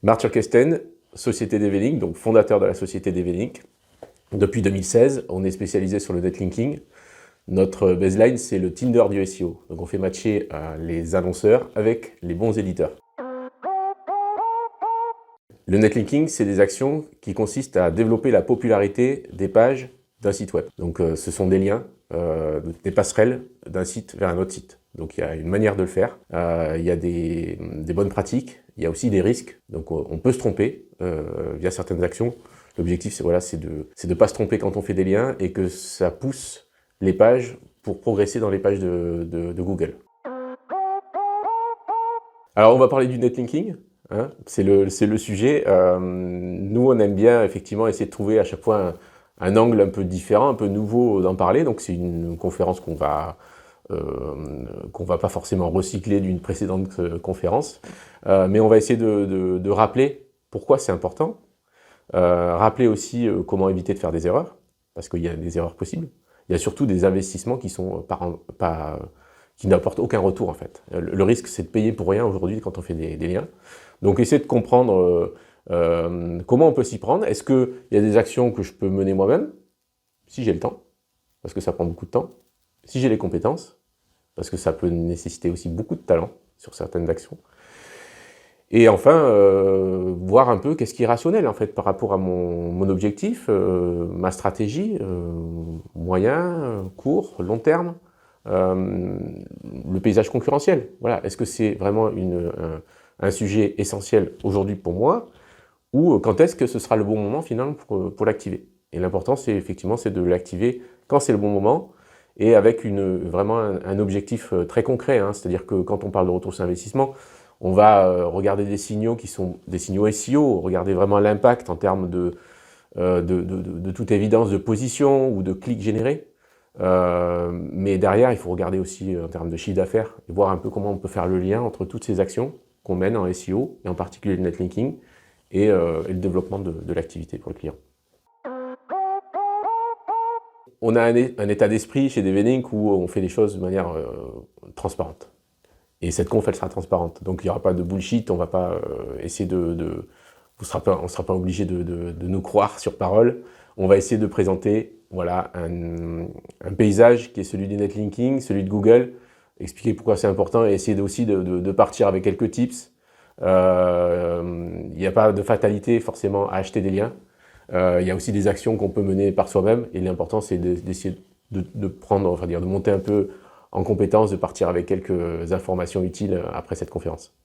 Marc Kesten, société DV-Link, donc fondateur de la société DV-Link. Depuis 2016, on est spécialisé sur le netlinking. Notre baseline, c'est le Tinder du SEO. Donc on fait matcher les annonceurs avec les bons éditeurs. Le netlinking, c'est des actions qui consistent à développer la popularité des pages d'un site web. Donc ce sont des liens, des passerelles d'un site vers un autre site. Donc il y a une manière de le faire, il y a des bonnes pratiques, il y a aussi des risques. Donc on peut se tromper via certaines actions. L'objectif, c'est de ne pas se tromper quand on fait des liens et que ça pousse les pages pour progresser dans les pages de Google. Alors on va parler du netlinking. Hein, c'est le sujet. Nous, on aime bien effectivement essayer de trouver à chaque fois un angle un peu différent, un peu nouveau d'en parler. Donc c'est une conférence qu'on va pas forcément recycler d'une précédente conférence, mais on va essayer de rappeler pourquoi c'est important, rappeler aussi comment éviter de faire des erreurs, parce qu'il y a des erreurs possibles. Il y a surtout des investissements qui sont qui n'apportent aucun retour en fait. Le risque, c'est de payer pour rien aujourd'hui quand on fait des liens. Donc essayer de comprendre comment on peut s'y prendre. Est-ce qu'il y a des actions que je peux mener moi-même, si j'ai le temps, parce que ça prend beaucoup de temps, si j'ai les compétences, parce que ça peut nécessiter aussi beaucoup de talent sur certaines actions. Et enfin, voir un peu qu'est-ce qui est rationnel en fait par rapport à mon objectif, ma stratégie, moyen, court, long terme, le paysage concurrentiel. Voilà. Est-ce que c'est vraiment un sujet essentiel aujourd'hui pour moi, ou quand est-ce que ce sera le bon moment finalement pour l'activer? Et l'important, c'est effectivement de l'activer quand c'est le bon moment, et avec vraiment un objectif très concret. Hein. C'est-à-dire que quand on parle de retour sur investissement, on va regarder des signaux qui sont des signaux SEO, regarder vraiment l'impact en termes de toute évidence de position ou de clics générés. Mais derrière, il faut regarder aussi en termes de chiffre d'affaires et voir un peu comment on peut faire le lien entre toutes ces actions qu'on mène en SEO, et en particulier le netlinking, et le développement de l'activité pour le client. On a un état d'esprit chez DV-Link où on fait les choses de manière transparente. Et cette conf, elle sera transparente. Donc il n'y aura pas de bullshit, on ne va pas essayer on ne sera pas obligé de nous croire sur parole. On va essayer de présenter voilà, un paysage qui est celui du netlinking, celui de Google, expliquer pourquoi c'est important et essayer aussi de partir avec quelques tips. Il n'y a pas de fatalité forcément à acheter des liens. Il y a aussi des actions qu'on peut mener par soi-même, et l'important c'est d'essayer de monter un peu en compétence, de partir avec quelques informations utiles après cette conférence.